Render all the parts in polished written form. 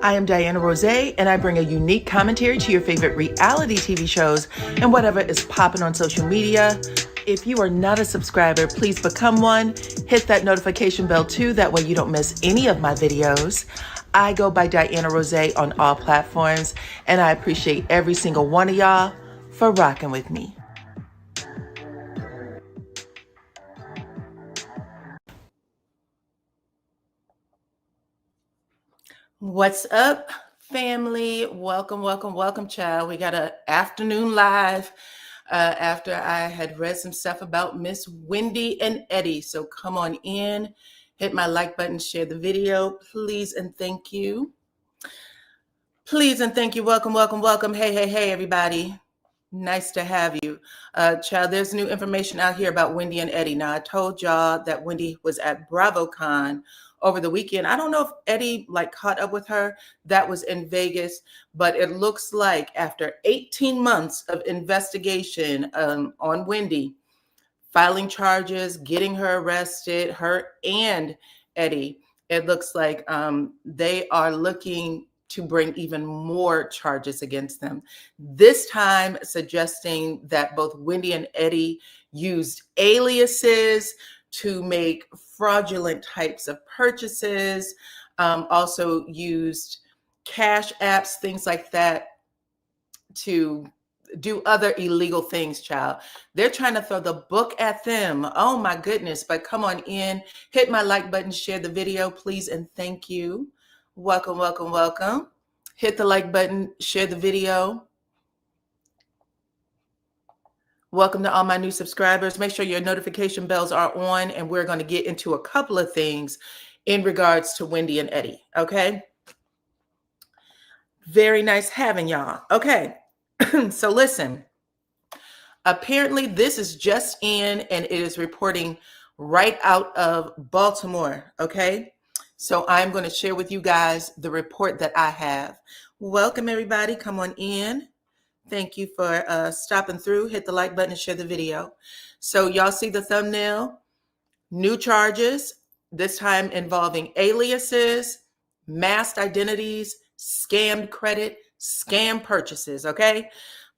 I am DYANAROZAY, and I bring a unique commentary to your favorite reality TV shows and whatever is popping on social media. If you are not a subscriber, please become one. Hit that notification bell too, that way you don't miss any of my videos. I go by DYANAROZAY on all platforms, and I appreciate every single one of y'all for rocking with me. What's up, family? Welcome, child. We got an afternoon live after I had read some stuff about Miss Wendy and Eddie. So come on in, hit my like button, share the video, please and thank you. Please and thank you. Welcome. Hey, everybody. Nice to have you. Child, there's new information out here about Wendy and Eddie. Now, I told y'all that Wendy was at BravoCon over the weekend. I don't know if Eddie caught up with her. That was in Vegas, but it looks like after 18 months of investigation on Wendy, filing charges, getting her arrested, her and Eddie, it looks like they are looking to bring even more charges against them. This time suggesting that both Wendy and Eddie used aliases to make fraudulent types of purchases, also used cash apps, things like that, to do other illegal things, child. They're trying to throw the book at them. Oh my goodness. But come on in, hit my like button, share the video, please and thank you. Welcome. Hit the like button, share the video. Welcome to all my new subscribers. Make sure your notification bells are on, and we're going to get into a couple of things in regards to Wendy and Eddie, okay? Very nice having y'all. Okay, so listen. Apparently, this is just in, and it is reporting right out of Baltimore, okay? So I'm going to share with you guys the report that I have. Welcome, everybody. Come on in. Thank you for stopping through. Hit the like button and share the video. So y'all see the thumbnail? New charges, this time involving aliases, masked identities, scammed credit, scam purchases, okay?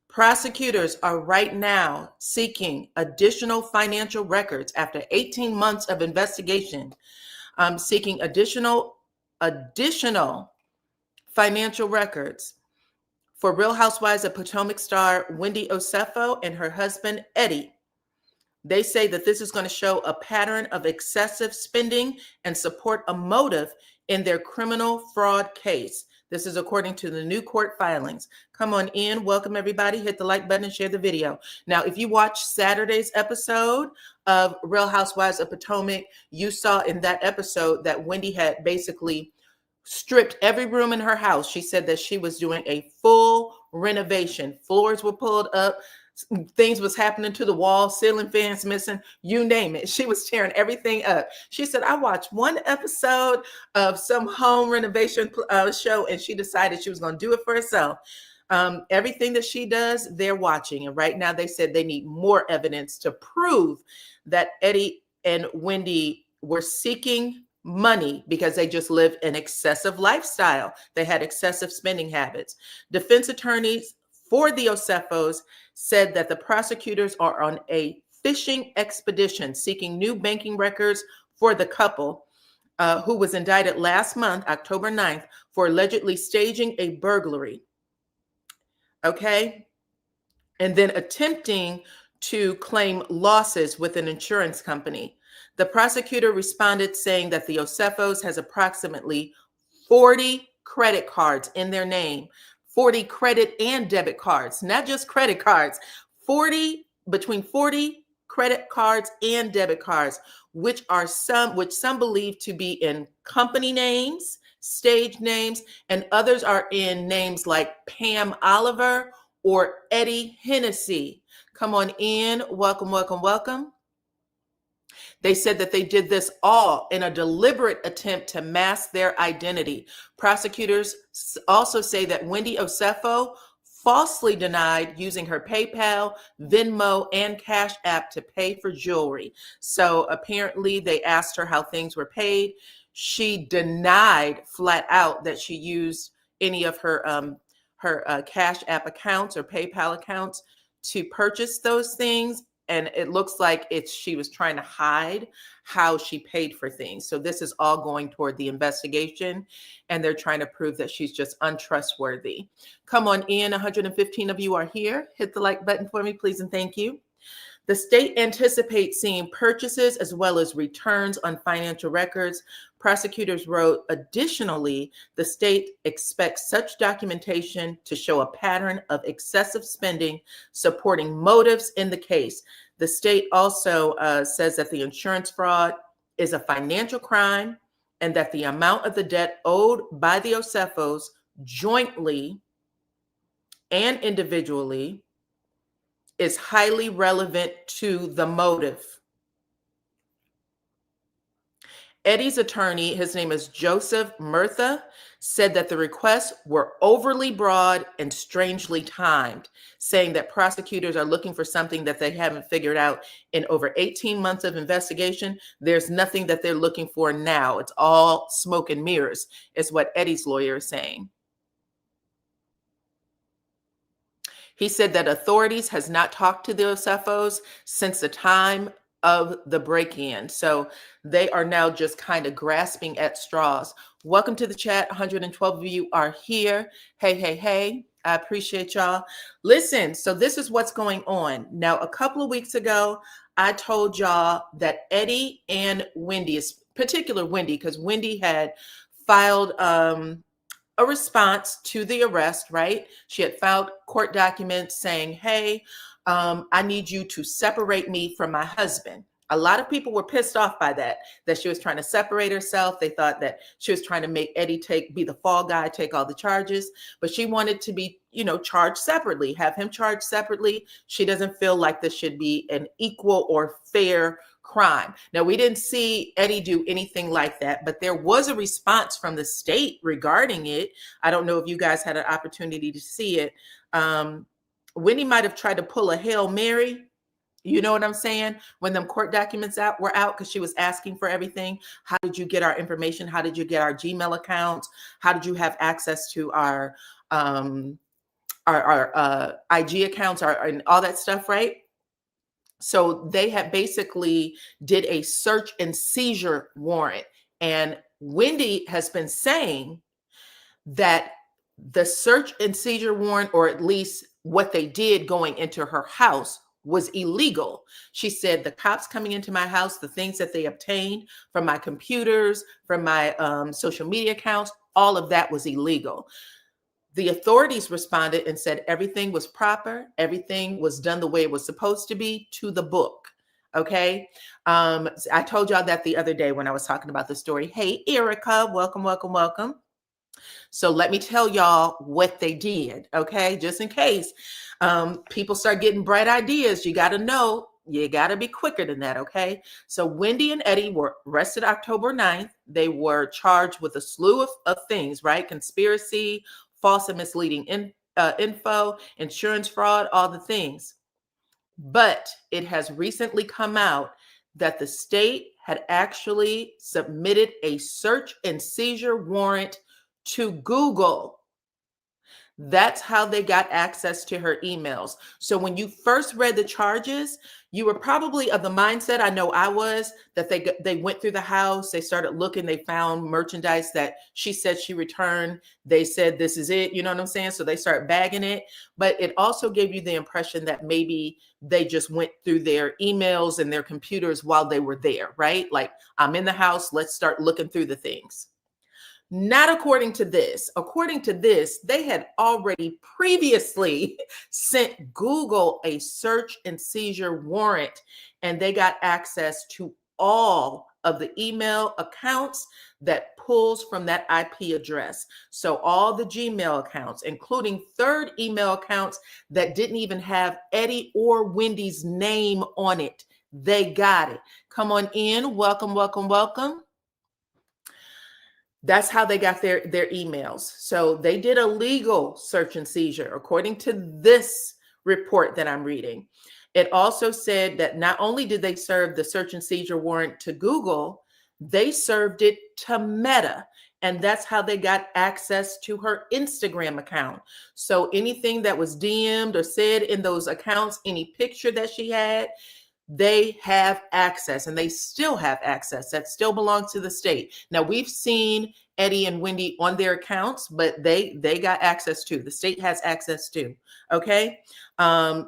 Prosecutors are right now seeking additional financial records after 18 months of investigation, seeking additional financial records for Real Housewives of Potomac star Wendy Osefo and her husband, Eddie. They say that this is going to show a pattern of excessive spending and support a motive in their criminal fraud case. This is according to the new court filings. Come on in. Welcome, everybody. Hit the like button and share the video. Now, if you watched Saturday's episode of Real Housewives of Potomac, you saw in that episode that Wendy had basically stripped every room in her house. She said that she was doing a full renovation. Floors were pulled up. Things was happening to the wall, ceiling fans missing, you name it. She was tearing everything up. She said, I watched one episode of some home renovation show, and she decided she was going to do it for herself. Everything that she does, they're watching. And right now they said they need more evidence to prove that Eddie and Wendy were seeking money because they just lived an excessive lifestyle. They had excessive spending habits. Defense attorneys for the Osefos said that the prosecutors are on a fishing expedition seeking new banking records for the couple who was indicted last month, October 9th, for allegedly staging a burglary. Okay? And then attempting to claim losses with an insurance company. The prosecutor responded saying that the Osefos has approximately 40 credit cards in their name, 40 credit and debit cards, not just credit cards, between 40 credit cards and debit cards, which some believe to be in company names, stage names, and others are in names like Pam Oliver or Eddie Hennessy. Come on in. Welcome. They said that they did this all in a deliberate attempt to mask their identity. Prosecutors also say that Wendy Osefo falsely denied using her PayPal, Venmo, and Cash App to pay for jewelry. So apparently they asked her how things were paid. She denied flat out that she used any of her Cash App accounts or PayPal accounts to purchase those things. And it looks like she was trying to hide how she paid for things. So this is all going toward the investigation, and they're trying to prove that she's just untrustworthy. Come on in. 115 of you are here. Hit the like button for me, please, and thank you. The state anticipates seeing purchases as well as returns on financial records. Prosecutors wrote, additionally, the state expects such documentation to show a pattern of excessive spending supporting motives in the case. The state also says that the insurance fraud is a financial crime and that the amount of the debt owed by the Osefos jointly and individually is highly relevant to the motive. Eddie's attorney, his name is Joseph Murtha, said that the requests were overly broad and strangely timed, saying that prosecutors are looking for something that they haven't figured out in over 18 months of investigation. There's nothing that they're looking for now. It's all smoke and mirrors, is what Eddie's lawyer is saying. He said that authorities has not talked to the Osefos since the time of the break-in. So they are now just kind of grasping at straws. Welcome to the chat. 112 of you are here. Hey, hey, hey. I appreciate y'all. Listen, so this is what's going on. Now, a couple of weeks ago, I told y'all that Eddie and Wendy, particular Wendy, because Wendy had filed a response to the arrest, right? She had filed court documents saying, hey, I need you to separate me from my husband. A lot of people were pissed off by that she was trying to separate herself. They thought that she was trying to make Eddie be the fall guy, take all the charges, but she wanted to be, charged separately, have him charged separately. She doesn't feel like this should be an equal or fair crime. Now, we didn't see Eddie do anything like that, but there was a response from the state regarding it. I don't know if you guys had an opportunity to see it. Wendy might have tried to pull a Hail Mary. You know what I'm saying? When them court documents were out, because she was asking for everything. How did you get our information? How did you get our Gmail accounts? How did you have access to our IG accounts, and all that stuff, right? So they had basically did a search and seizure warrant. And Wendy has been saying that the search and seizure warrant, or at least what they did going into her house, was illegal. She said the cops coming into my house, the things that they obtained from my computers, from my social media accounts, all of that was illegal. The authorities responded and said everything was proper. Everything was done the way it was supposed to be, to the book. Okay. I told y'all that the other day when I was talking about the story. Hey, Erica, welcome, welcome, welcome. So let me tell y'all what they did. Okay. Just in case people start getting bright ideas, you got to know, you got to be quicker than that. Okay. So Wendy and Eddie were arrested October 9th. They were charged with a slew of things, right? Conspiracy, false and misleading info, insurance fraud, all the things. But it has recently come out that the state had actually submitted a search and seizure warrant to Google. That's how they got access to her emails. So when you first read the charges, you were probably of the mindset, I know I was, that they went through the house, they started looking, they found merchandise that she said she returned. They said, this is it, you know what I'm saying? So they start bagging it. But it also gave you the impression that maybe they just went through their emails and their computers while they were there, right? Like, I'm in the house, let's start looking through the things. Not according to this. According to this, they had already previously sent Google a search and seizure warrant, and they got access to all of the email accounts that pulls from that IP address. So all the Gmail accounts, including third email accounts that didn't even have Eddie or Wendy's name on it. They got it. Come on in. Welcome, welcome, welcome. That's how they got their emails. So they did a legal search and seizure, according to this report that I'm reading. It also said that not only did they serve the search and seizure warrant to Google, they served it to Meta. And that's how they got access to her Instagram account. So anything that was DM'd or said in those accounts, any picture that she had, they have access, and they still have access. That still belongs to the state. Now, we've seen Eddie and Wendy on their accounts, but they got access too. The state has access too. Okay.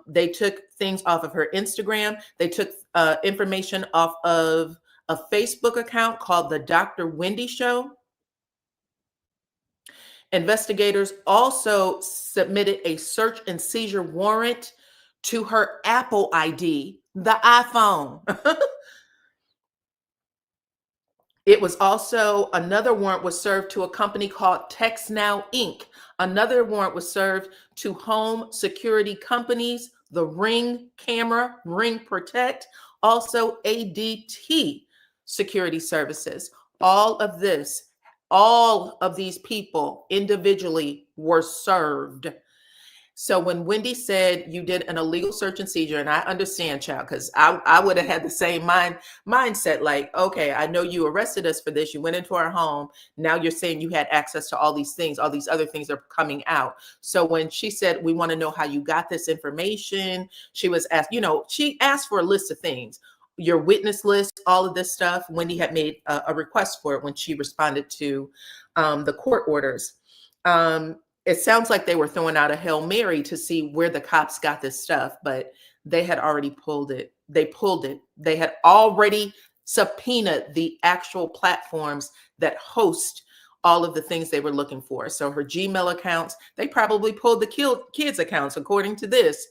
They took things off of her Instagram. They took information off of a Facebook account called the Dr. Wendy Show. Investigators also submitted a search and seizure warrant to her Apple ID, the iPhone. It was also, another warrant was served to a company called TextNow Inc. Another warrant was served to home security companies, the Ring Camera, Ring Protect, also ADT Security Services. All of this, all of these people individually were served. So when Wendy said you did an illegal search and seizure, and I understand, child, because I would have had the same mindset, like, okay, I know you arrested us for this. You went into our home. Now you're saying you had access to all these things. All these other things are coming out. So when she said, we want to know how you got this information, she was asked, she asked for a list of things, your witness list, all of this stuff. Wendy had made a request for it when she responded to the court orders. It sounds like they were throwing out a Hail Mary to see where the cops got this stuff, but they had already pulled it. They pulled it. They had already subpoenaed the actual platforms that host all of the things they were looking for. So her Gmail accounts, they probably pulled the kids' accounts, according to this.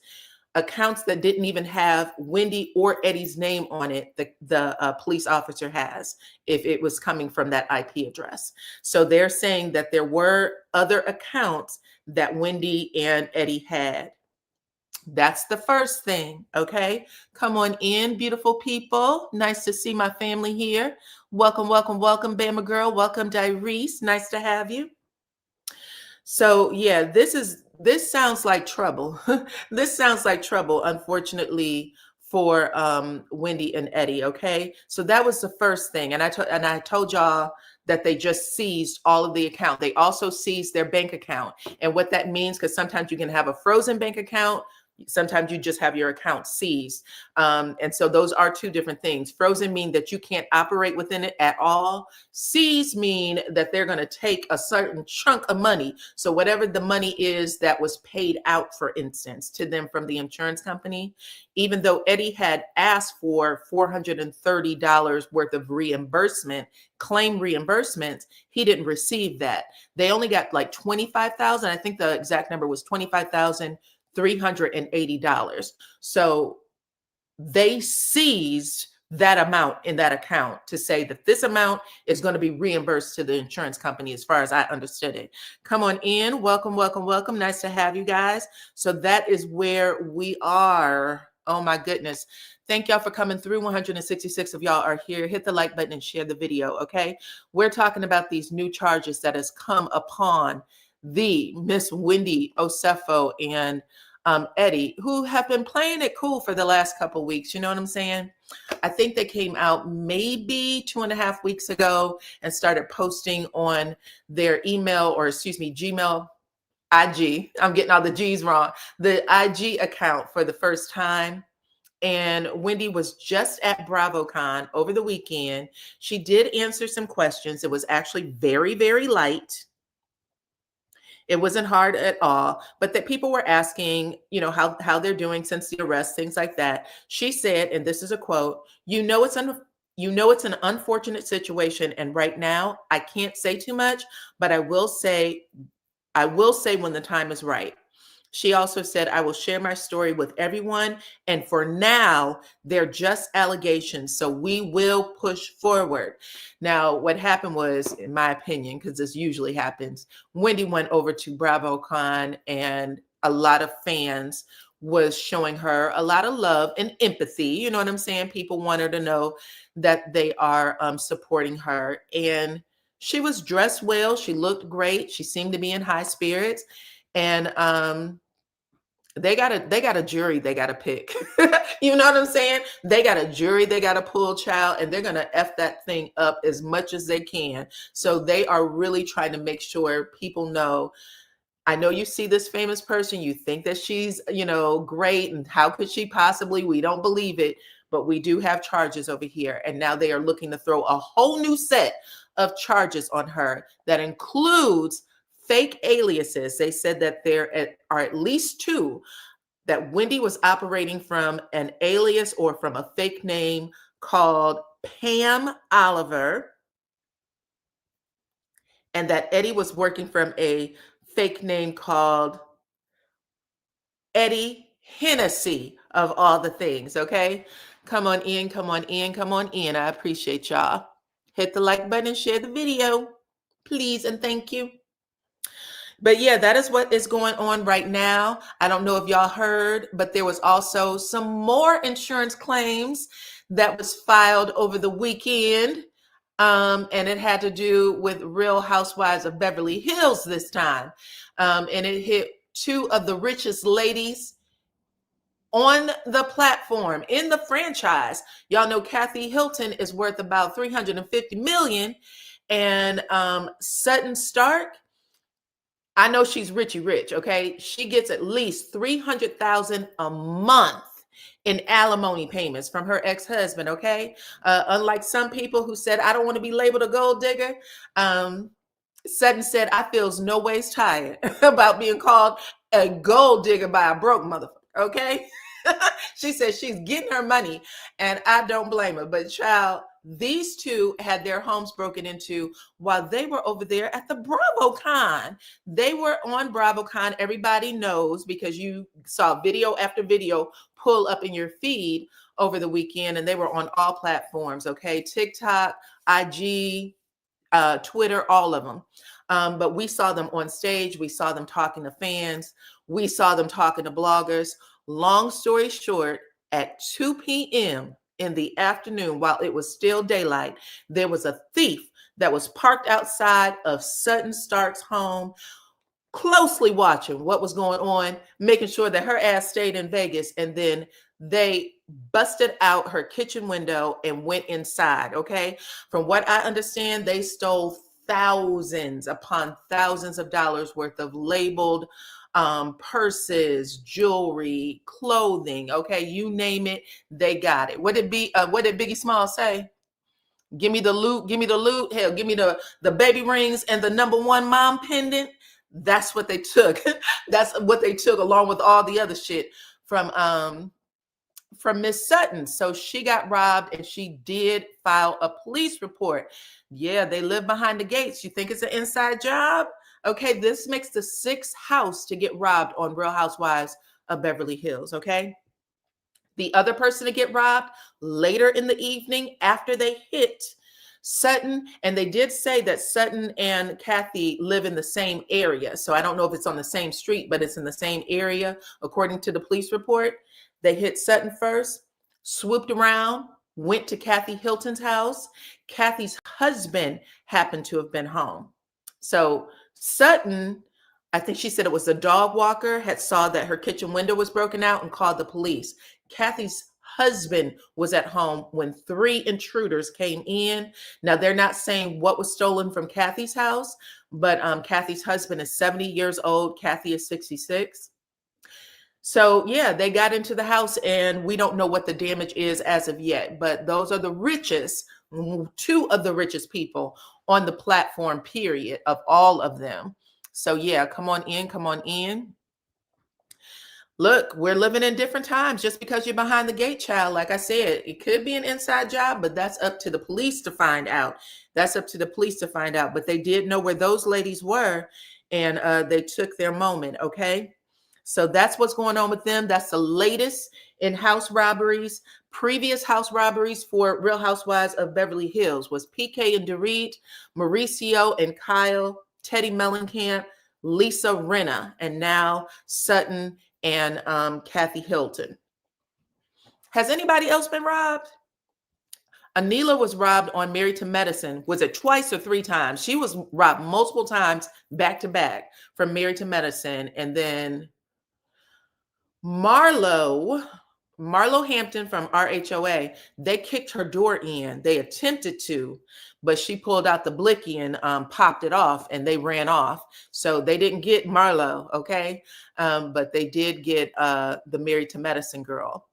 Accounts that didn't even have Wendy or Eddie's name on it, the police officer has, if it was coming from that IP address. So they're saying that there were other accounts that Wendy and Eddie had. That's the first thing, okay? Come on in, beautiful people. Nice to see my family here. Welcome, welcome, welcome, Bama Girl. Welcome, Dyrese. Nice to have you. So yeah, this sounds like trouble. This sounds like trouble, unfortunately, for Wendy and Eddie. Okay, so that was the first thing, and I told y'all that they just seized all of the account. They also seized their bank account, and what that means, because sometimes you can have a frozen bank account. Sometimes you just have your account seized. And so those are two different things. Frozen mean that you can't operate within it at all. Seized mean that they're going to take a certain chunk of money. So whatever the money is that was paid out, for instance, to them from the insurance company, even though Eddie had asked for $430 worth of reimbursement, claim reimbursements, he didn't receive that. They only got like $25,000. I think the exact number was $25,380. So they seized that amount in that account to say that this amount is going to be reimbursed to the insurance company, as far as I understood it. Come on in. Welcome, welcome, welcome. Nice to have you guys. So that is where we are. Oh my goodness. Thank y'all for coming through. 166 of y'all are here. Hit the like button and share the video, okay? We're talking about these new charges that has come upon the Miss Wendy Osefo and Eddie, who have been playing it cool for the last couple weeks. You know what I'm saying? I think they came out maybe 2.5 weeks ago and started posting on their Gmail, IG. I'm getting all the G's wrong. The IG account for the first time. And Wendy was just at BravoCon over the weekend. She did answer some questions. It was actually very, very light. It wasn't hard at all, but that people were asking, how they're doing since the arrest, things like that. She said, and this is a quote, it's an unfortunate situation, and right now I can't say too much, but I will say when the time is right. She also said, I will share my story with everyone. And for now, they're just allegations. So we will push forward. Now, what happened was, in my opinion, because this usually happens, Wendy went over to BravoCon and a lot of fans was showing her a lot of love and empathy. You know what I'm saying? People want her to know that they are supporting her. And she was dressed well. She looked great. She seemed to be in high spirits. And they got a jury they got to pick. You know what I'm saying? They got a jury they got to pull, child, and they're going to F that thing up as much as they can. So they are really trying to make sure people know, I know you see this famous person, you think that she's, great, and how could she possibly? We don't believe it, but we do have charges over here. And now they are looking to throw a whole new set of charges on her that includes fake aliases. They said that there are at least two, that Wendy was operating from an alias or from a fake name called Pam Oliver, and that Eddie was working from a fake name called Eddie Hennessy, of all the things. Okay, come on in, come on in, come on in. I appreciate y'all. Hit the like button and share the video, please, and thank you. But yeah, that is what is going on right now. I don't know if y'all heard, but there was also some more insurance claims that was filed over the weekend. And it had to do with Real Housewives of Beverly Hills this time. And it hit two of the richest ladies on the platform, in the franchise. Y'all know Kathy Hilton is worth about $350 million. And Sutton Stark, I know she's richy rich, okay? She gets at least $300,000 a month in alimony payments from her ex-husband, okay? Unlike some people who said, I don't want to be labeled a gold digger, Sutton said, I feels no ways tired about being called a gold digger by a broke motherfucker, okay? She said she's getting her money, and I don't blame her. But child, these two had their homes broken into while they were over there at the BravoCon. They were on BravoCon. Everybody knows, because you saw video after video pull up in your feed over the weekend, and they were on all platforms, okay? TikTok, IG, Twitter, all of them. But we saw them on stage. We saw them talking to fans. We saw them talking to bloggers. Long story short, at 2 p.m. in the afternoon, while it was still daylight, there was a thief that was parked outside of Sutton Stark's home, closely watching what was going on, making sure that her ass stayed in Vegas. And then they busted out her kitchen window and went inside, okay? From what I understand, they stole thousands upon thousands of dollars worth of labeled purses, jewelry, clothing, okay? You name it, they got it. What did Biggie Smalls say? Give me the loot, give me the loot. Hell, give me the baby rings and the #1 mom pendant. That's what they took. That's what they took, along with all the other shit from Miss Sutton. So she got robbed, and she did file a police report. Yeah, they live behind the gates. You think it's an inside job? Okay, this makes the 6th house to get robbed on Real Housewives of Beverly Hills, okay? The other person to get robbed later in the evening after they hit Sutton, and they did say that Sutton and Kathy live in the same area. So I don't know if it's on the same street, but it's in the same area, according to the police report. They hit Sutton first, swooped around, went to Kathy Hilton's house. Kathy's husband happened to have been home. So Sutton, I think she said it was a dog walker, had saw that her kitchen window was broken out and called the police. Kathy's husband was at home when 3 intruders came in. Now, they're not saying what was stolen from Kathy's house, but Kathy's husband is 70 years old. Kathy is 66. So yeah, they got into the house, and we don't know what the damage is as of yet, but those are the richest, 2 of the richest people on the platform, period, of all of them. So yeah, come on in, come on in. Look, we're living in different times. Just because you're behind the gate, child, like I said, it could be an inside job, but that's up to the police to find out. That's up to the police to find out. But they did know where those ladies were, and they took their moment, okay? So that's what's going on with them. That's the latest in house robberies. Previous house robberies for Real Housewives of Beverly Hills was PK and Dorit, Mauricio and Kyle, Teddy Mellencamp, Lisa Rinna, and now Sutton and Kathy Hilton. Has anybody else been robbed? Anila was robbed on Married to Medicine. Was it twice or 3 times? She was robbed multiple times back to back from Married to Medicine. And then Marlo Hampton from RHOA, they kicked her door in. They attempted to, but she pulled out the blicky and popped it off, and they ran off. So they didn't get Marlo, okay? But they did get the Married to Medicine girl.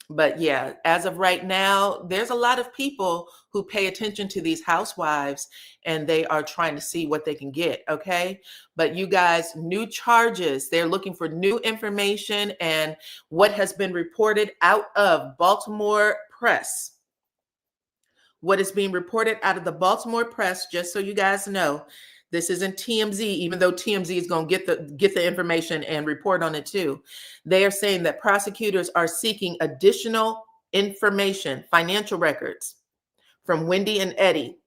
But yeah, as of right now, there's a lot of people who pay attention to these housewives, and they are trying to see what they can get, okay? But you guys, new charges, they're looking for new information, and what has been reported out of Baltimore press. What is being reported out of the Baltimore press, just so you guys know, this isn't TMZ, even though TMZ is going to get the information and report on it too. They are saying that prosecutors are seeking additional information, financial records from Wendy and Eddie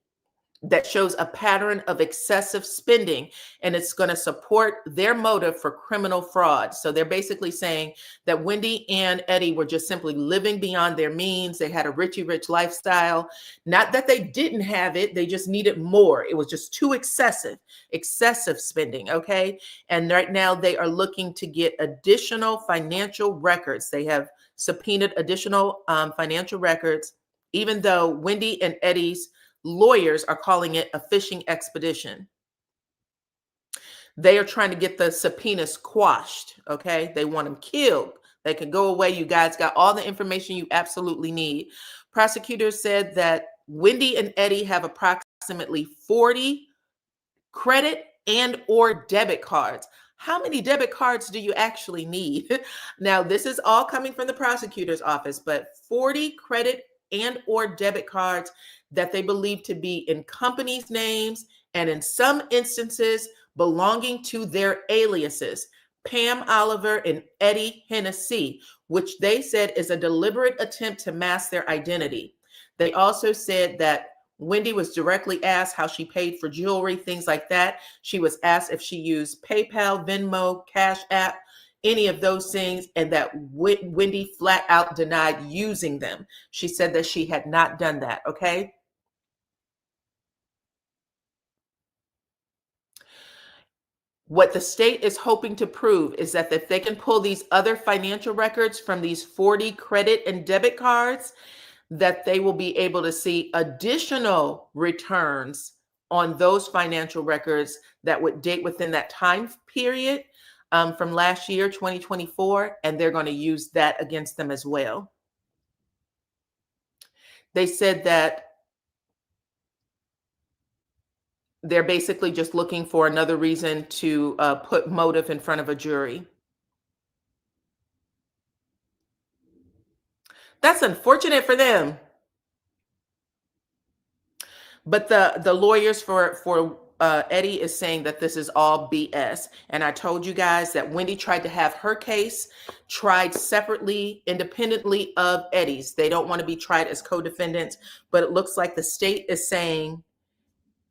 that shows a pattern of excessive spending, and it's going to support their motive for criminal fraud. So they're basically saying that Wendy and Eddie were just simply living beyond their means. They had a richy rich lifestyle. Not that they didn't have it, they just needed more. It was just too excessive spending, okay? And right now they are looking to get additional financial records. They have subpoenaed additional financial records, even though Wendy and Eddie's lawyers are calling it a fishing expedition. They are trying to get the subpoenas quashed, okay? They want them killed. They can go away. You guys got all the information you absolutely need. Prosecutors said that Wendy and Eddie have approximately 40 credit and or debit cards. How many debit cards do you actually need? Now, this is all coming from the prosecutor's office, but 40 credit and or debit cards that they believe to be in companies' names, and in some instances belonging to their aliases, Pam Oliver and Eddie Hennessy, which they said is a deliberate attempt to mask their identity. They also said that Wendy was directly asked how she paid for jewelry, things like that. She was asked if she used PayPal, Venmo, Cash App, any of those things, and that Wendy flat out denied using them. She said that she had not done that, okay? What the state is hoping to prove is that if they can pull these other financial records from these 40 credit and debit cards, that they will be able to see additional returns on those financial records that would date within that time period from last year, 2024, and they're going to use that against them as well. They said that they're basically just looking for another reason to put motive in front of a jury. That's unfortunate for them. But the lawyers for Eddie is saying that this is all BS. And I told you guys that Wendy tried to have her case tried separately, independently of Eddie's. They don't want to be tried as co-defendants, but it looks like the state is saying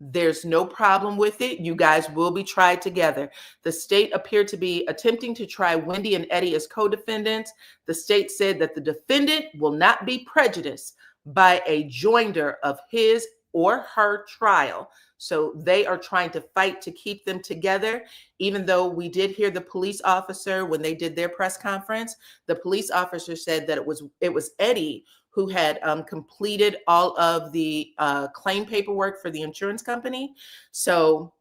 there's no problem with it. You guys will be tried together. The state appeared to be attempting to try Wendy and Eddie as co-defendants. The state said that the defendant will not be prejudiced by a joinder of his or her trial. So they are trying to fight to keep them together, even though we did hear the police officer when they did their press conference. The police officer said that it was Eddie who had completed all of the claim paperwork for the insurance company. So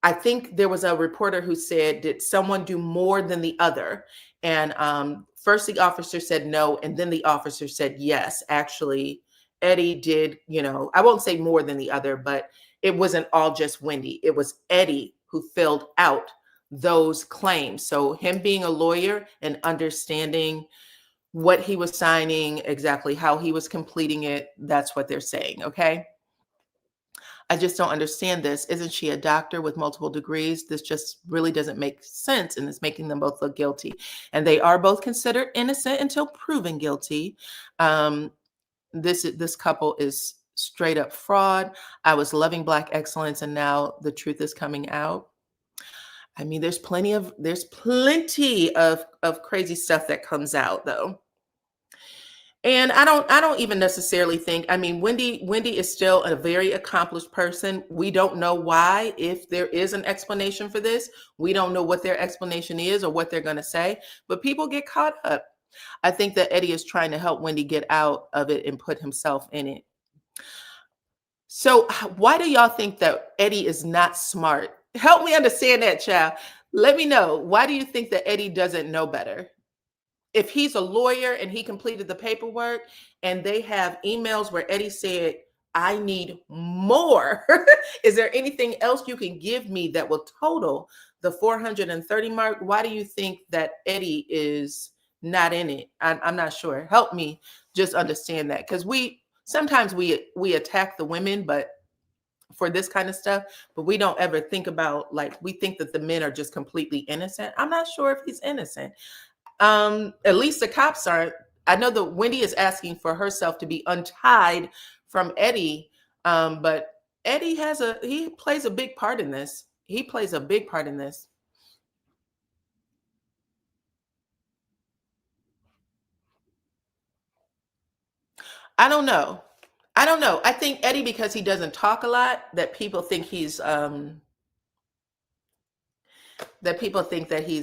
I think there was a reporter who said, did someone do more than the other? And first the officer said no, and then the officer said yes. Actually, Eddie did, I won't say more than the other, but it wasn't all just Wendy. It was Eddie who filled out those claims. So him being a lawyer and understanding what he was signing, exactly how he was completing it, that's what they're saying, okay? I just don't understand this. Isn't she a doctor with multiple degrees? This just really doesn't make sense, and it's making them both look guilty. And they are both considered innocent until proven guilty. This couple is straight up fraud. I was loving Black excellence, and now the truth is coming out. I mean, there's plenty of crazy stuff that comes out, though. And I don't even necessarily think, I mean, Wendy is still a very accomplished person. We don't know why, if there is an explanation for this. We don't know what their explanation is or what they're going to say, but people get caught up. I think that Eddie is trying to help Wendy get out of it and put himself in it. So why do y'all think that Eddie is not smart? Help me understand that, child. Let me know. Why do you think that Eddie doesn't know better? If he's a lawyer and he completed the paperwork and they have emails where Eddie said, I need more. Is there anything else you can give me that will total the 430 mark? Why do you think that Eddie is not in it? I'm not sure. Help me just understand that. Because sometimes we attack the women, but for this kind of stuff, but we don't ever think about, like, we think that the men are just completely innocent. I'm not sure if he's innocent. At least the cops aren't. I know that Wendy is asking for herself to be untied from Eddie, but Eddie he plays a big part in this. He plays a big part in this. I don't know. I don't know. I think Eddie, because he doesn't talk a lot, that people think he's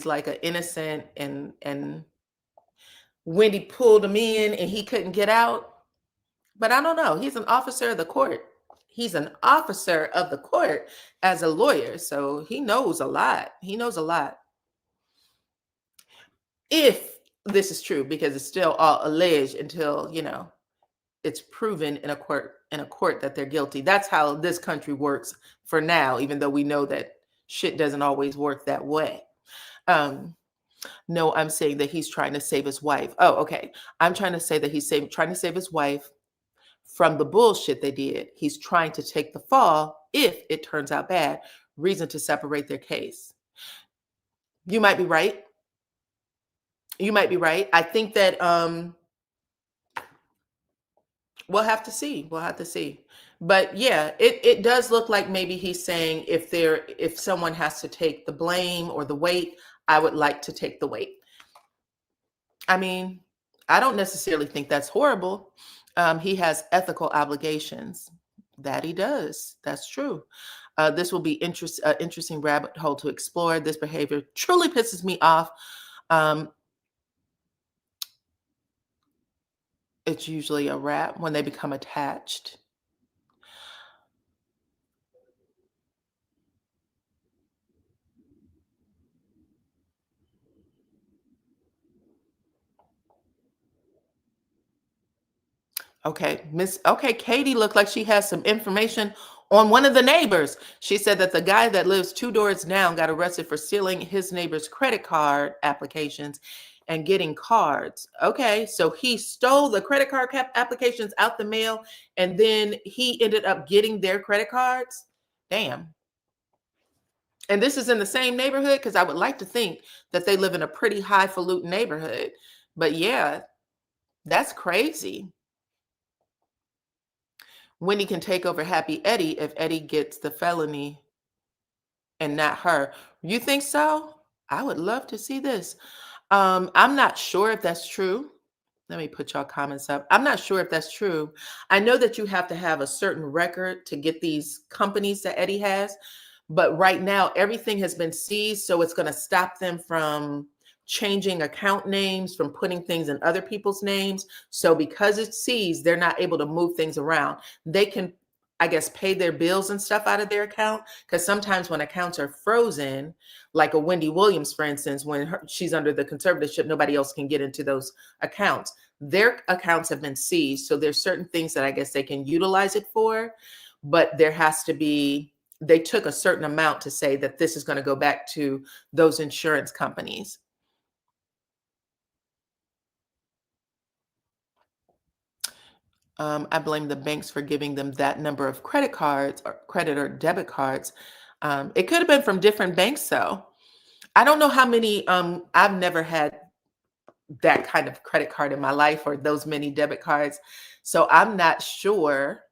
like an innocent, and Wendy pulled him in and he couldn't get out. But I don't know. He's an officer of the court. He's an officer of the court as a lawyer. So he knows a lot. He knows a lot. If this is true, because it's still all alleged until, it's proven in a court that they're guilty. That's how this country works for now, even though we know that shit doesn't always work that way. No, I'm saying that he's trying to save his wife. Oh, okay. I'm trying to say that he's trying to save his wife from the bullshit they did. He's trying to take the fall if it turns out bad. Reason to separate their case. You might be right. You might be right. I think that we'll have to see. We'll have to see. But yeah, it does look like maybe he's saying, if someone has to take the blame or the weight, I would like to take the weight. I mean, I don't necessarily think that's horrible. He has ethical obligations. That he does. That's true. This will be interesting rabbit hole to explore. This behavior truly pisses me off. It's usually a wrap when they become attached. Okay, Katie looked like she has some information on one of the neighbors. She said that the guy that lives 2 doors down got arrested for stealing his neighbor's credit card applications and getting cards. Okay, so he stole the credit card applications out the mail, and then he ended up getting their credit cards. Damn. And this is in the same neighborhood, because I would like to think that they live in a pretty highfalutin neighborhood. But yeah, that's crazy. Wendy can take over Happy Eddie if Eddie gets the felony and not her. You think so? I would love to see this. I'm not sure if that's true. Let me put y'all comments up. I'm not sure if that's true. I know that you have to have a certain record to get these companies that Eddie has, but right now everything has been seized, so it's going to stop them from changing account names, from putting things in other people's names. So because it's seized, they're not able to move things around. They can, I guess, pay their bills and stuff out of their account, because sometimes when accounts are frozen, like a Wendy Williams, for instance, when she's under the conservatorship, nobody else can get into those accounts. Their accounts have been seized. So there's certain things that I guess they can utilize it for, but there has to be, they took a certain amount to say that this is going to go back to those insurance companies. I blame the banks for giving them that number of credit cards or credit or debit cards. It could have been from different banks, though. I don't know how many. I've never had that kind of credit card in my life, or those many debit cards, so I'm not sure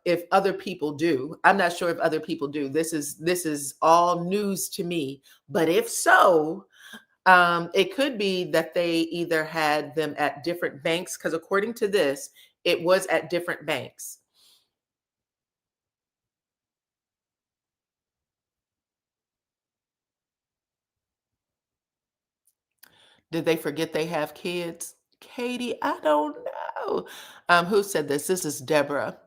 if other people do. I'm not sure if other people do. This is all news to me. But if so, It could be that they either had them at different banks, because according to this, it was at different banks. Did they forget they have kids? Katie, I don't know. Who said this? This is Deborah.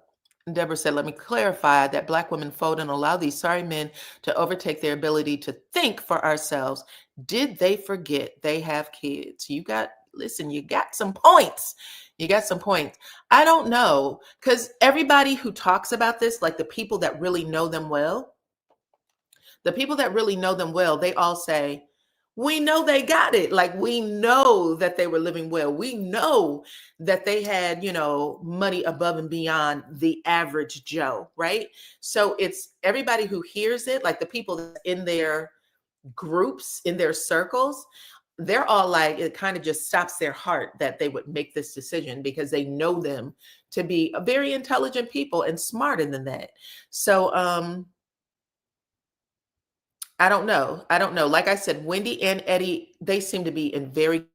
Deborah said, let me clarify that Black women fold and allow these sorry men to overtake their ability to think for ourselves. Did they forget they have kids? Listen, you got some points. You got some points. I don't know, because everybody who talks about this, like the people that really know them well, they all say, we know they got it. Like, we know that they were living well. We know that they had, money above and beyond the average Joe, right? So it's everybody who hears it, like the people in their groups, in their circles, they're all like, it kind of just stops their heart that they would make this decision, because they know them to be a very intelligent people and smarter than that. So, I don't know. I don't know. Like I said, Wendy and Eddie, they seem to be in very.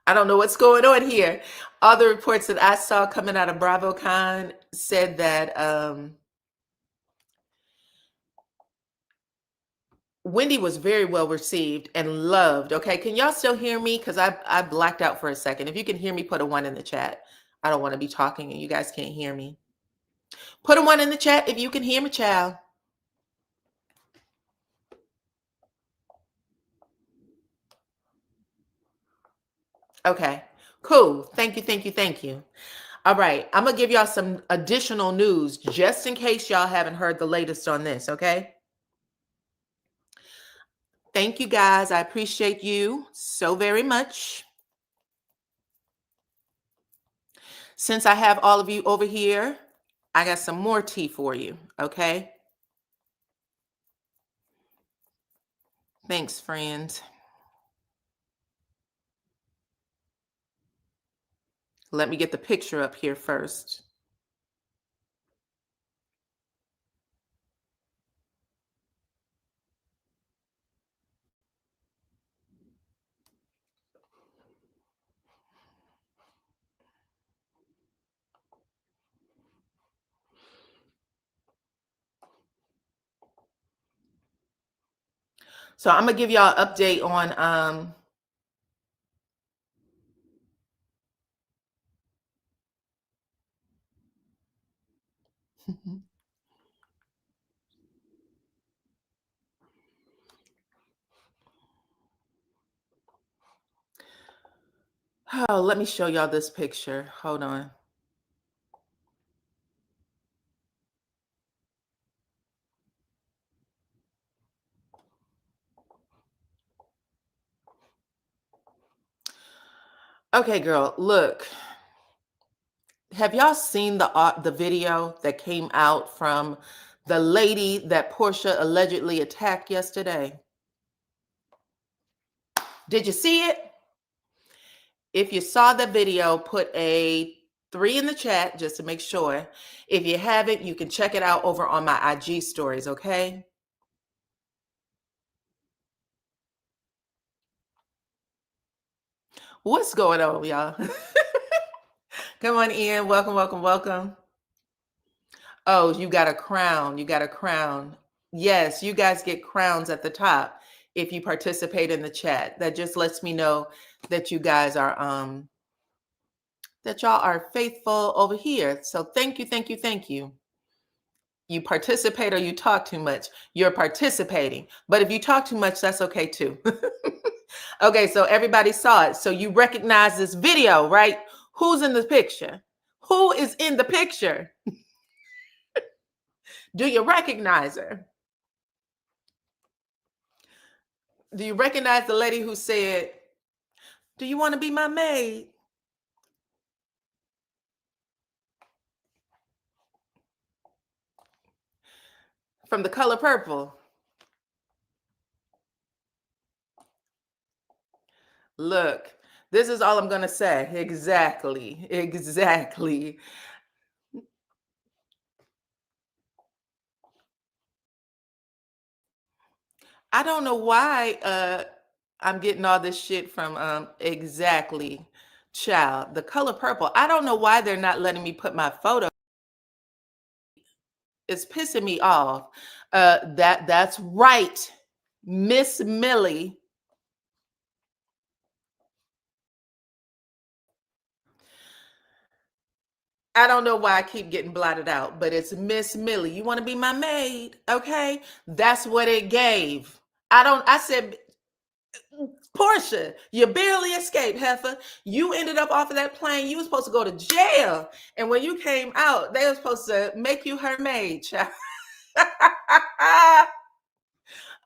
I don't know what's going on here. All the reports that I saw coming out of BravoCon said that Wendy was very well received and loved. Okay, can y'all still hear me? Because I blacked out for a second. If you can hear me, put a 1 in the chat. I don't want to be talking and you guys can't hear me. Put a 1 in the chat if you can hear me, child. Okay, cool. Thank you, thank you, thank you. All right, I'm gonna give y'all some additional news just in case y'all haven't heard the latest on this, okay? Thank you guys. I appreciate you so very much. Since I have all of you over here, I got some more tea for you, okay? Thanks, friends. Let me get the picture up here first. So I'm gonna give y'all an update on oh, let me show y'all this picture. Hold on. Okay, girl, look. Have y'all seen the video that came out from the lady that Porsha allegedly attacked yesterday? Did you see it? If you saw the video, put a 3 in the chat just to make sure. If you haven't, you can check it out over on my IG stories, okay? What's going on, y'all? Come on in. Welcome, welcome, welcome. Oh, you got a crown. You got a crown. Yes, you guys get crowns at the top if you participate in the chat. That just lets me know that you guys are that y'all are faithful over here. So thank you, thank you, thank you. You participate or you talk too much. You're participating. But if you talk too much, that's okay too. Okay, so everybody saw it. So you recognize this video, right? Who's in the picture? Who is in the picture? Do you recognize her? Do you recognize the lady who said, do you want to be my maid? From The Color Purple. Look, this is all I'm going to say. Exactly. Exactly. I don't know why I'm getting all this shit from exactly child. The Color Purple. I don't know why they're not letting me put my photo. It's pissing me off. That's right. Miss Millie. I don't know why I keep getting blotted out, but it's Miss Millie. You want to be my maid? Okay. That's what it gave. I said, Porsha, you barely escaped, heifer. You ended up off of that plane. You were supposed to go to jail. And when you came out, they were supposed to make you her maid, child.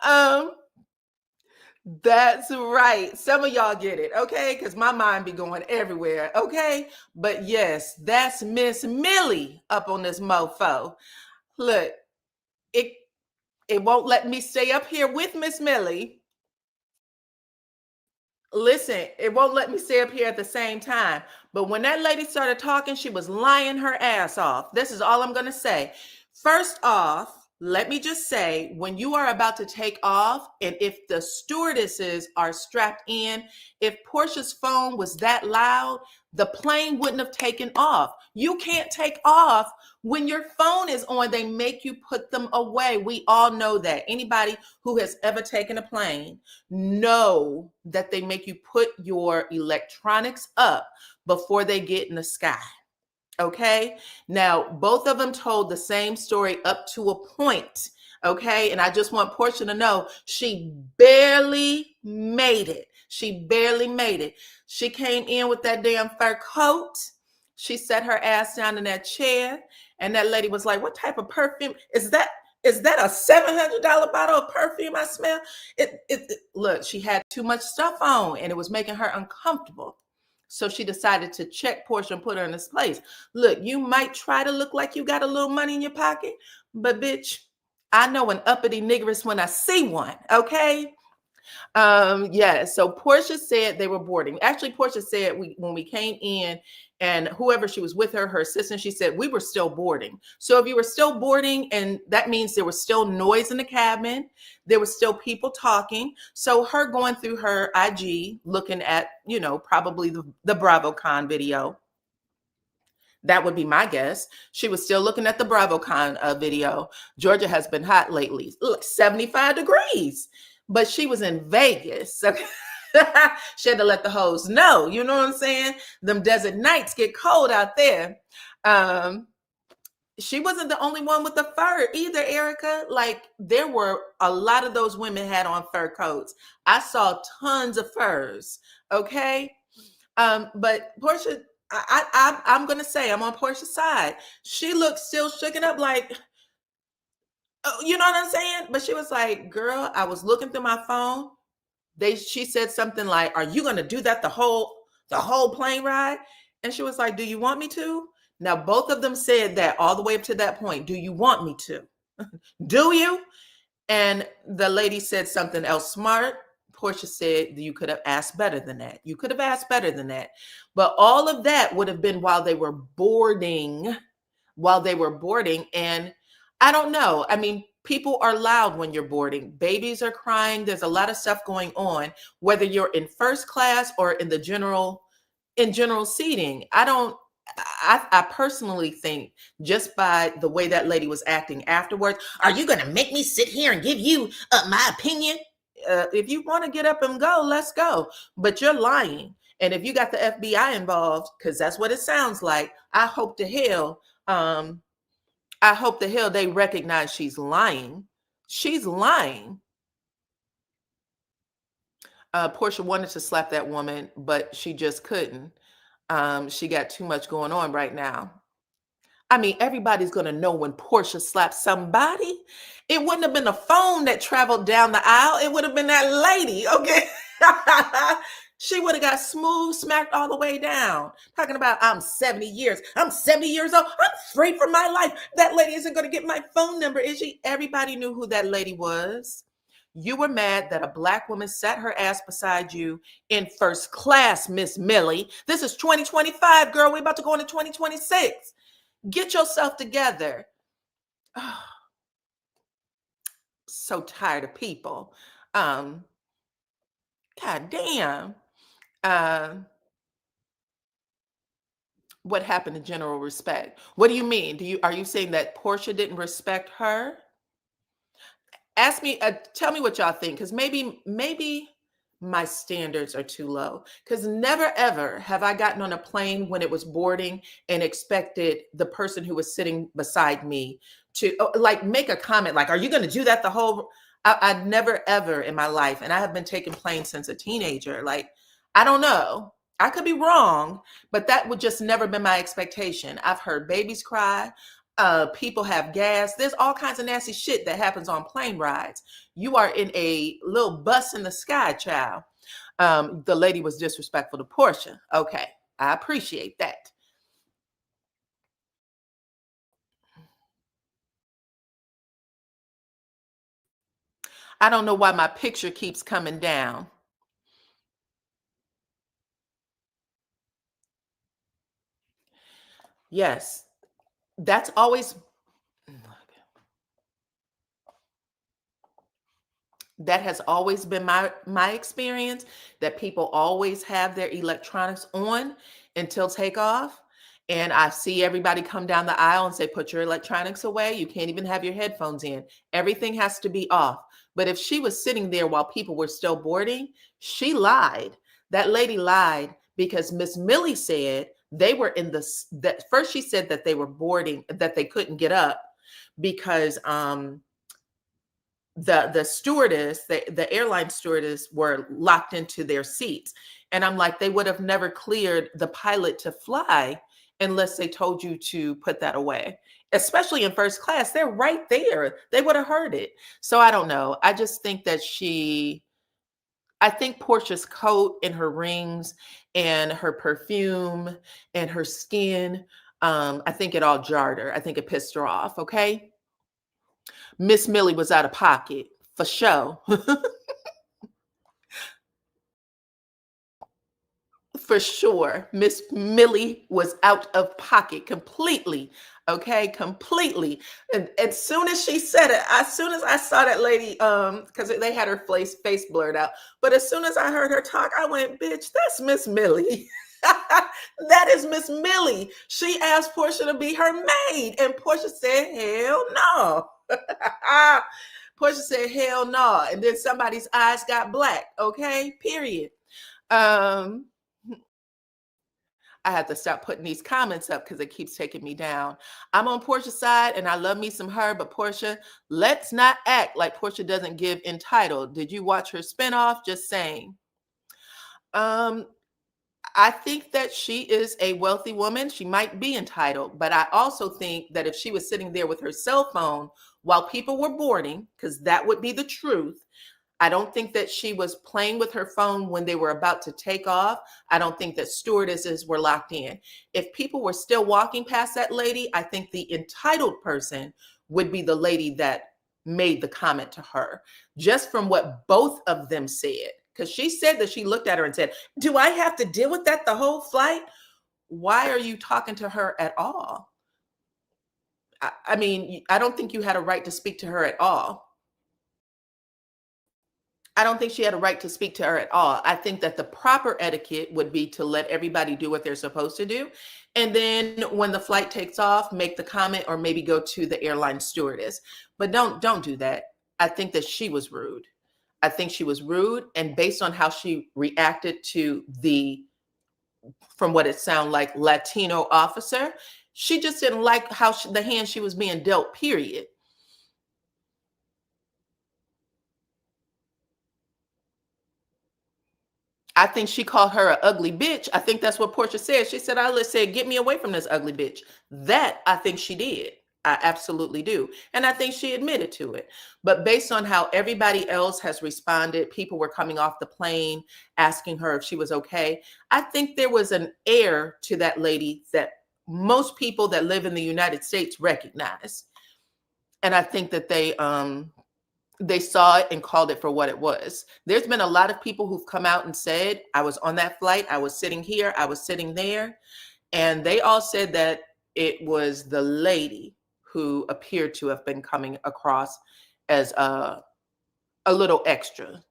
um, that's right. Some of y'all get it, okay? Because my mind be going everywhere, okay? But yes, that's Miss Millie up on this mofo. Look, it it won't let me stay up here with Miss Millie. Listen, it won't let me stay up here at the same time. But when that lady started talking, she was lying her ass off. This is all I'm going to say. First off, let me just say, when you are about to take off, and if the stewardesses are strapped in, if Porsha's phone was that loud, the plane wouldn't have taken off. You can't take off when your phone is on. They make you put them away. We all know that. Anybody who has ever taken a plane know that they make you put your electronics up before they get in the sky. Okay. Now, both of them told the same story up to a point. Okay. And I just want Porsha to know she barely made it. She barely made it. She came in with that damn fur coat. She sat her ass down in that chair. And that lady was like, "What type of perfume is that? Is that a $700 bottle of perfume I smell?" Look, she had too much stuff on and it was making her uncomfortable. So she decided to check Porsha and put her in this place. Look, you might try to look like you got a little money in your pocket, but bitch, I know an uppity niggeress when I see one, okay? Yeah, so Porsha said they were boarding. Actually, Porsha said when we came in and whoever she was with her assistant, she said we were still boarding. So if you were still boarding, and that means there was still noise in the cabin, there was still people talking. So her going through her IG, looking at, probably the BravoCon video. That would be my guess. She was still looking at the BravoCon video. Georgia has been hot lately. Look, 75 degrees. But she was in Vegas. Okay? She had to let the hoes know. You know what I'm saying? Them desert nights get cold out there. She wasn't the only one with the fur either, Erica. Like, there were a lot of those women had on fur coats. I saw tons of furs. Okay. But Porsha, I'm gonna say I'm on Porsha's side. She looked still shooken up, like, you know what I'm saying? But she was like, "Girl, I was looking through my phone." She said something like, "Are you gonna do that the whole plane ride?" And she was like, "Do you want me to?" Now both of them said that all the way up to that point. Do you want me to? Do you? And the lady said something else smart. Porsha said, "You could have asked better than that. You could have asked better than that." But all of that would have been while they were boarding. And I don't know. I mean, people are loud when you're boarding. Babies are crying. There's a lot of stuff going on, whether you're in first class or in general seating. I personally think, just by the way that lady was acting afterwards, "Are you going to make me sit here and give you my opinion?" If you want to get up and go, let's go. But you're lying. And if you got the FBI involved, because that's what it sounds like, I hope to hell they recognize she's lying. She's lying. Porsha wanted to slap that woman, but she just couldn't. She got too much going on right now. I mean, everybody's going to know when Porsha slapped somebody. It wouldn't have been a phone that traveled down the aisle. It would have been that lady, okay? she would have got smooth smacked all the way down. Talking about, I'm 70 years. I'm 70 years old. I'm free from my life. That lady isn't going to get my phone number, is she? Everybody knew who that lady was. You were mad that a Black woman sat her ass beside you in first class, Miss Millie. This is 2025, girl. We're about to go into 2026. Get yourself together. Oh, so tired of people. God damn. Uh, what happened to general respect? What do you mean? Are you saying that Porsha didn't respect her? Ask me, tell me what y'all think, because maybe my standards are too low. Because never ever have I gotten on a plane when it was boarding and expected the person who was sitting beside me to like make a comment like, "Are you going to do that the whole?" I never ever in my life, and I have been taking planes since a teenager. Like, I don't know. I could be wrong, but that would just never been my expectation. I've heard babies cry. People have gas. There's all kinds of nasty shit that happens on plane rides. You are in a little bus in the sky, child. The lady was disrespectful to Porsha. Okay, I appreciate that. I don't know why my picture keeps coming down. Yes, that's always that has always been my experience, that people always have their electronics on until takeoff. And I see everybody come down the aisle and say, "Put your electronics away. You can't even have your headphones in. Everything has to be off." But if she was sitting there while people were still boarding, she lied. That lady lied, because Miss Millie said they were in that first. She said that they were boarding, that they couldn't get up because the stewardess, the airline stewardess, were locked into their seats. And I'm like, they would have never cleared the pilot to fly unless they told you to put that away, especially in first class. They're right there. They would have heard it. So I don't know. I just think that I think Portia's coat and her rings and her perfume and her skin, I think it all jarred her. I think it pissed her off. Okay. Miss Millie was out of pocket for sure. For sure. Miss Millie was out of pocket completely. Okay, completely. And as soon as she said it, as soon as I saw that lady, because they had her face blurred out. But as soon as I heard her talk, I went, "Bitch, that's Miss Millie." That is Miss Millie. She asked Porsha to be her maid, and Porsha said, "Hell no." Porsha said, "Hell no." And then somebody's eyes got black. Okay, period. Um, I had to stop putting these comments up because it keeps taking me down. I'm on Porsha's side and I love me some her, but Porsha, let's not act like Porsha doesn't give entitled. Did you watch her spinoff? Just saying. Um, I think that she is a wealthy woman. She might be entitled, but I also think that if she was sitting there with her cell phone while people were boarding, because that would be the truth, I don't think that she was playing with her phone when they were about to take off. I don't think that stewardesses were locked in. If people were still walking past that lady, I think the entitled person would be the lady that made the comment to her, just from what both of them said. Because she said that she looked at her and said, "Do I have to deal with that the whole flight? Why are you talking to her at all?" I mean, I don't think you had a right to speak to her at all. I don't think she had a right to speak to her at all. I think that the proper etiquette would be to let everybody do what they're supposed to do. And then when the flight takes off, make the comment or maybe go to the airline stewardess. But don't do that. I think that she was rude. I think she was rude. And based on how she reacted to from what it sounded like, Latino officer, she just didn't like how the hand she was being dealt, period. I think she called her an ugly bitch. I think that's what Portia said. She said, "I said, get me away from this ugly bitch." That I think she did. I absolutely do. And I think she admitted to it. But based on how everybody else has responded, people were coming off the plane asking her if she was okay. I think there was an air to that lady that most people that live in the United States recognize. And I think that they saw it and called it for what it was. There's been a lot of people who've come out and said, I was on that flight, I was sitting here, I was sitting there. And they all said that it was the lady who appeared to have been coming across as a little extra.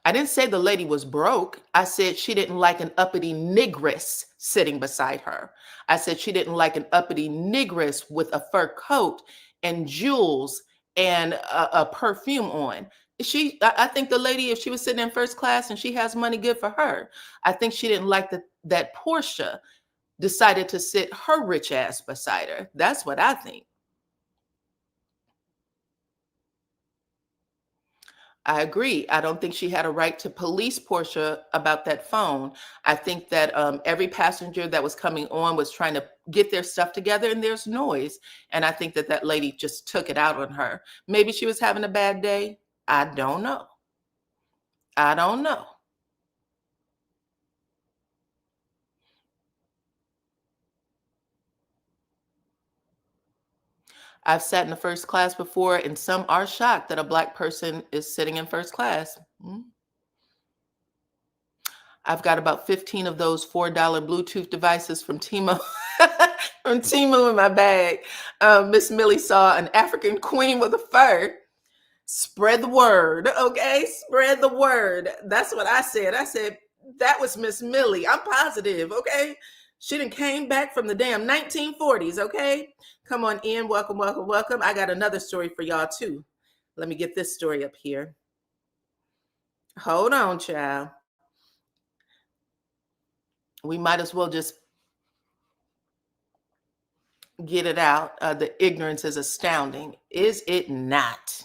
I didn't say the lady was broke. I said she didn't like an uppity negress sitting beside her. I said she didn't like an uppity negress with a fur coat and jewels and a perfume on. I think the lady, if she was sitting in first class and she has money, good for her. I think she didn't like that Porsha decided to sit her rich ass beside her. That's what I think. I agree. I don't think she had a right to police Porsha about that phone. I think that every passenger that was coming on was trying to get their stuff together and there's noise. And I think that that lady just took it out on her. Maybe she was having a bad day. I don't know. I don't know. I've sat in the first class before, and some are shocked that a Black person is sitting in first class. Mm. I've got about 15 of those $4 Bluetooth devices from Timo from Temu in my bag. Miss Millie saw an African queen with a fur. Spread the word, okay? Spread the word. That's what I said. I said that was Miss Millie. I'm positive, okay? She done came back from the damn 1940s, okay? Come on in. Welcome, welcome, welcome. I got another story for y'all too. Let me get this story up here. Hold on, child. We might as well just get it out. The ignorance is astounding. Is it not?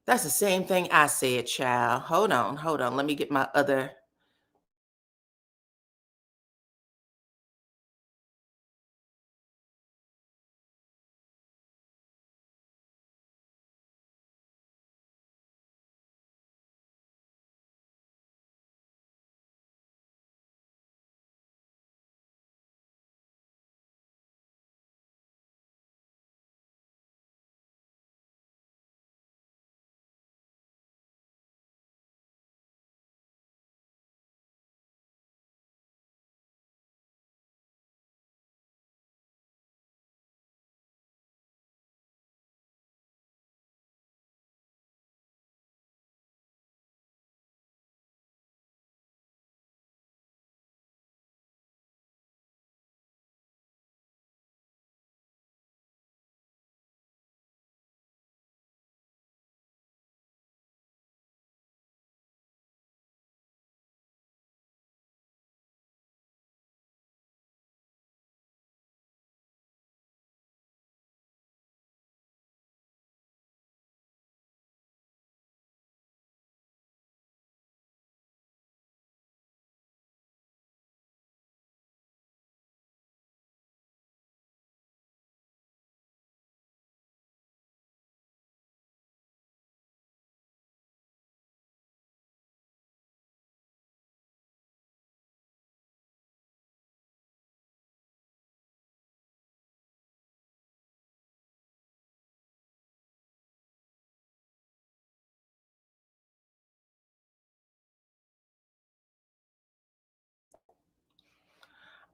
That's the same thing I said, child. Hold on, hold on. Let me get my other.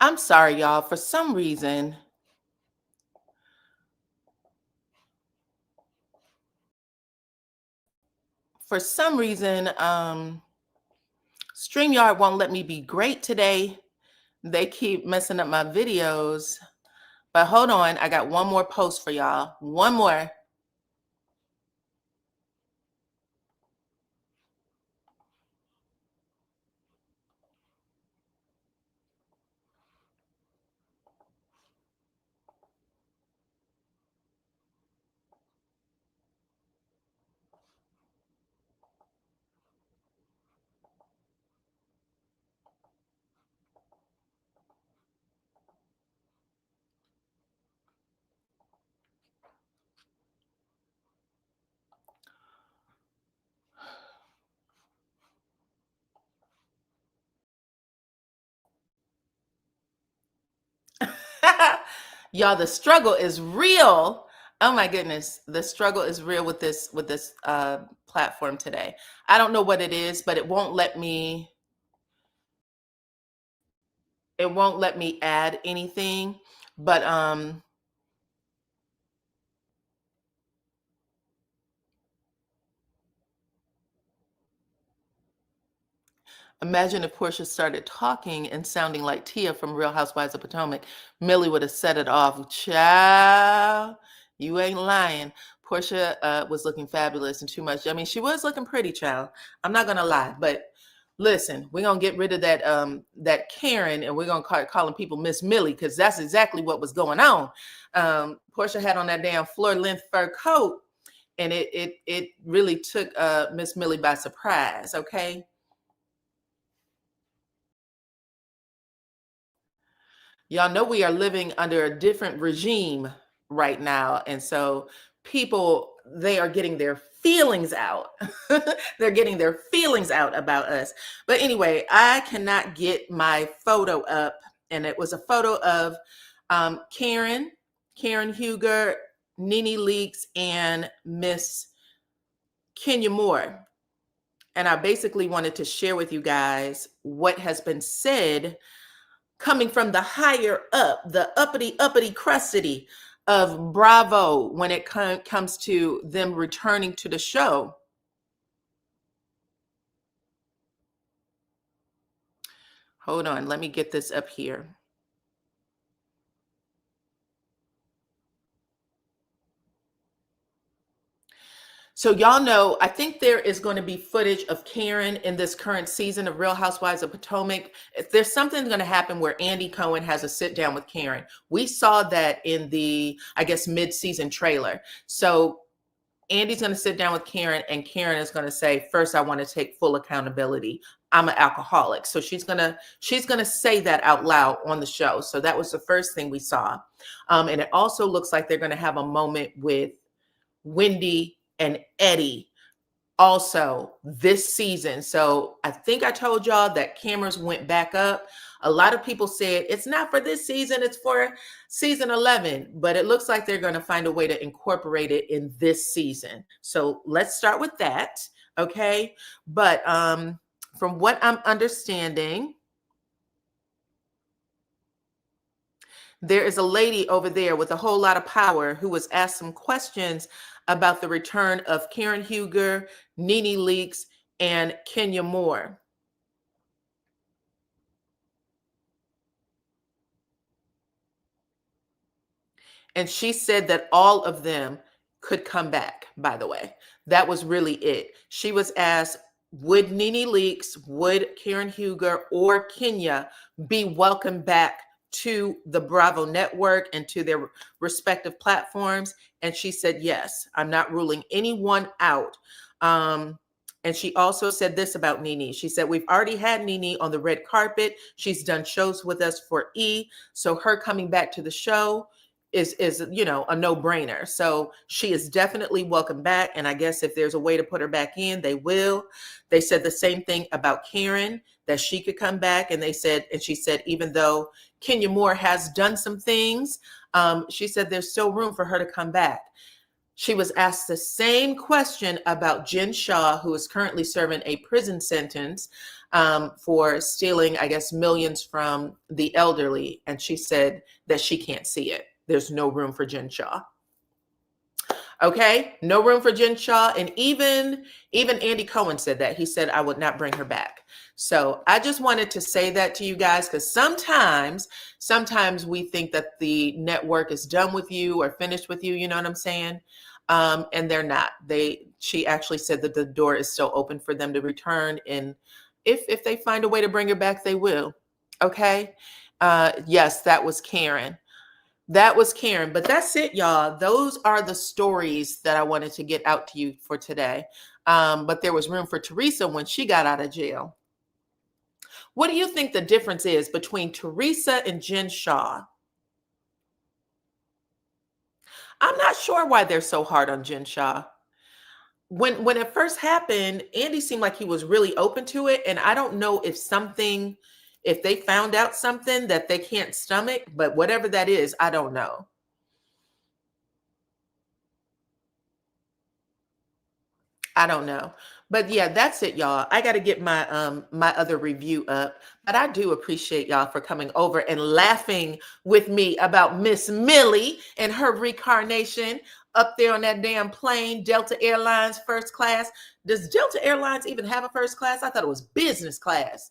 I'm sorry, y'all. For some reason, StreamYard won't let me be great today. They keep messing up my videos. But hold on, I got one more post for y'all. One more. Y'all, the struggle is real. Oh my goodness, the struggle is real with this platform today. I don't know what it is, but it won't let me. It won't let me add anything. But imagine if Porsha started talking and sounding like Tia from Real Housewives of Potomac. Millie would have set it off. Child, you ain't lying. Porsha was looking fabulous and too much. I mean, she was looking pretty, child. I'm not gonna lie, but listen, we're gonna get rid of that Karen, and we're gonna start calling people Miss Millie, because that's exactly what was going on. Porsha had on that damn floor length fur coat, and it really took Miss Millie by surprise. Okay. Y'all know we are living under a different regime right now. And so people, they are getting their feelings out. They're getting their feelings out about us. But anyway, I cannot get my photo up. And it was a photo of Karen Huger, Nene Leakes, and Miss Kenya Moore. And I basically wanted to share with you guys what has been said coming from the higher up, the uppity crustity of Bravo when it comes to them returning to the show. Hold on, let me get this up here. So y'all know, I think there is going to be footage of Karen in this current season of Real Housewives of Potomac. If there's something going to happen where Andy Cohen has a sit down with Karen. We saw that in the, I guess, mid-season trailer. So Andy's going to sit down with Karen, and Karen is going to say, first, I want to take full accountability. I'm an alcoholic. So she's going to say that out loud on the show. So that was the first thing we saw. And it also looks like they're going to have a moment with Wendy and Eddie also this season. So I think I told y'all that cameras went back up. A lot of people said it's not for this season, it's for season 11, but it looks like they're going to find a way to incorporate it in this season. So let's start with that. Okay. But from what I'm understanding, there is a lady over there with a whole lot of power who was asked some questions about the return of Karen Huger, Nene Leakes, and Kenya Moore. And she said that all of them could come back, by the way. That was really it. She was asked, would Nene Leakes, would Karen Huger, or Kenya be welcome back to the Bravo network and to their respective platforms? And she said, yes, I'm not ruling anyone out. And she also said this about Nene. She said, we've already had Nene on the red carpet. She's done shows with us for E! So her coming back to the show is a no-brainer. So she is definitely welcome back. And I guess if there's a way to put her back in, they will. They said the same thing about Karen, that she could come back. And she said, even though Kenya Moore has done some things, she said there's still room for her to come back. She was asked the same question about Jen Shaw, who is currently serving a prison sentence for stealing, I guess, millions from the elderly. And she said that she can't see it. There's no room for Jen Shaw. Okay, no room for Jen Shaw. And even Andy Cohen said that. He said, I would not bring her back. So I just wanted to say that to you guys, because sometimes we think that the network is done with you or finished with you. You know what I'm saying? And they're not. She actually said that the door is still open for them to return. And if they find a way to bring her back, they will. Okay. Yes, that was Karen. That was Karen, but that's it, y'all. Those are the stories that I wanted to get out to you for today. But there was room for Teresa when she got out of jail. What do you think the difference is between Teresa and Jen Shaw? I'm not sure why they're so hard on Jen Shaw. When it first happened, Andy seemed like he was really open to it. And I don't know if something if they found out something that they can't stomach, but whatever that is, I don't know. I don't know. But yeah, that's it, y'all. I got to get my other review up. But I do appreciate y'all for coming over and laughing with me about Miss Millie and her reincarnation up there on that damn plane, Delta Airlines first class. Does Delta Airlines even have a first class? I thought it was business class.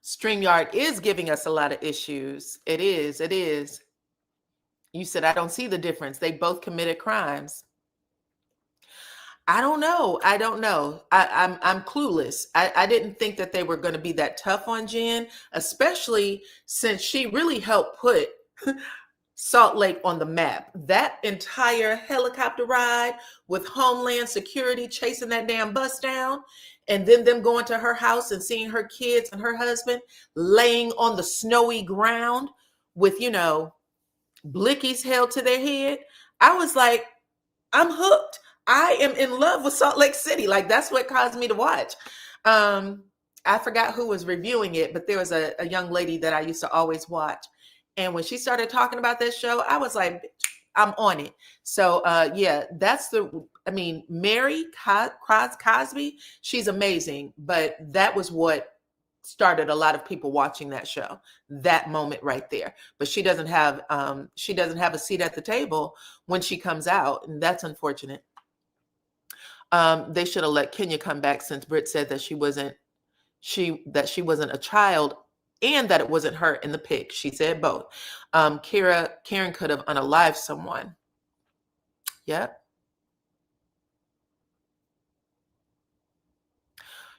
StreamYard is giving us a lot of issues. It is. It is. You said, I don't see the difference. They both committed crimes. I don't know. I don't know. I'm clueless. I didn't think that they were going to be that tough on Jen, especially since she really helped put Salt Lake on the map. That entire helicopter ride with Homeland Security chasing that damn bus down, and then them going to her house and seeing her kids and her husband laying on the snowy ground with, you know, blickies held to their head. I was like, I'm hooked. I am in love with Salt Lake City. Like, that's what caused me to watch. I forgot who was reviewing it, but there was a young lady that I used to always watch. And when she started talking about this show, I was like, I'm on it. So yeah, Mary Cosby, she's amazing. But that was what started a lot of people watching that show, that moment right there. But she doesn't have a seat at the table when she comes out, and that's unfortunate. They should have let Kenya come back, since Britt said that she wasn't a child, and that it wasn't her in the pic. She said both. Karen could have unalived someone. Yep.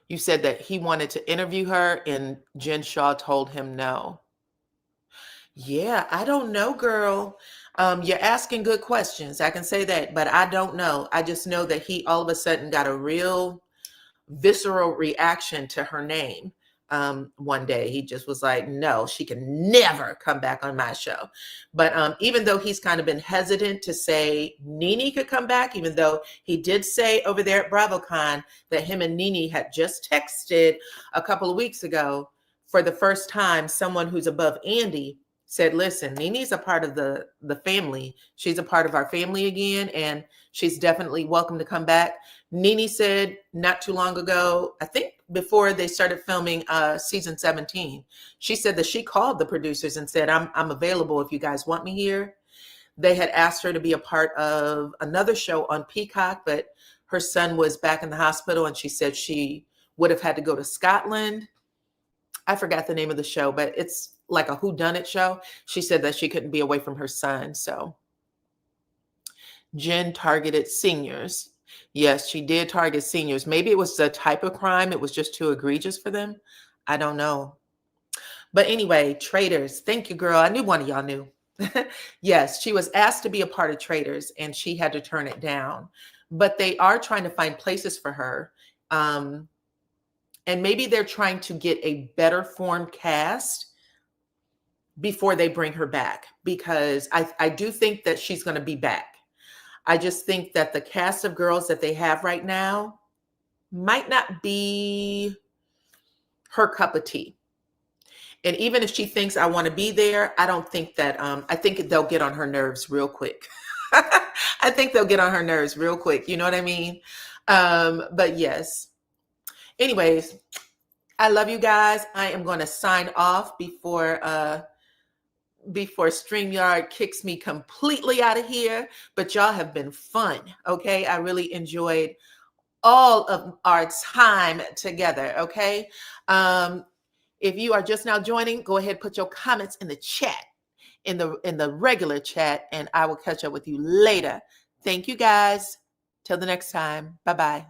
You said that he wanted to interview her and Jen Shaw told him no. Yeah, I don't know, girl. You're asking good questions. I can say that, but I don't know. I just know that he all of a sudden got a real visceral reaction to her name. One day he just was like, no, she can never come back on my show. But even though he's kind of been hesitant to say Nene could come back, even though he did say over there at BravoCon that him and Nene had just texted a couple of weeks ago. For the first time, someone who's above Andy said, listen, Nene's a part of the family. She's a part of our family again, and she's definitely welcome to come back. Nene said not too long ago, I think before they started filming season 17, she said that she called the producers and said, I'm available if you guys want me here. They had asked her to be a part of another show on Peacock, but her son was back in the hospital, and she said she would have had to go to Scotland. I forgot the name of the show, but it's like a whodunit show. She said that she couldn't be away from her son. So Jen targeted seniors. Yes, she did target seniors. Maybe it was the type of crime. It was just too egregious for them. I don't know. But anyway, Traitors. Thank you, girl. I knew one of y'all knew. Yes, she was asked to be a part of Traitors and she had to turn it down. But they are trying to find places for her. And maybe they're trying to get a better formed cast before they bring her back, because I do think that she's going to be back. I just think that the cast of girls that they have right now might not be her cup of tea. And even if she thinks I want to be there, I don't think that, I think they'll get on her nerves real quick. I think they'll get on her nerves real quick. You know what I mean? But yes. Anyways, I love you guys. I am going to sign off before StreamYard kicks me completely out of here. But y'all have been fun. Okay. I really enjoyed all of our time together. Okay. If you are just now joining, go ahead, put your comments in the chat, in the regular chat, and I will catch up with you later. Thank you guys. Till the next time. Bye-bye.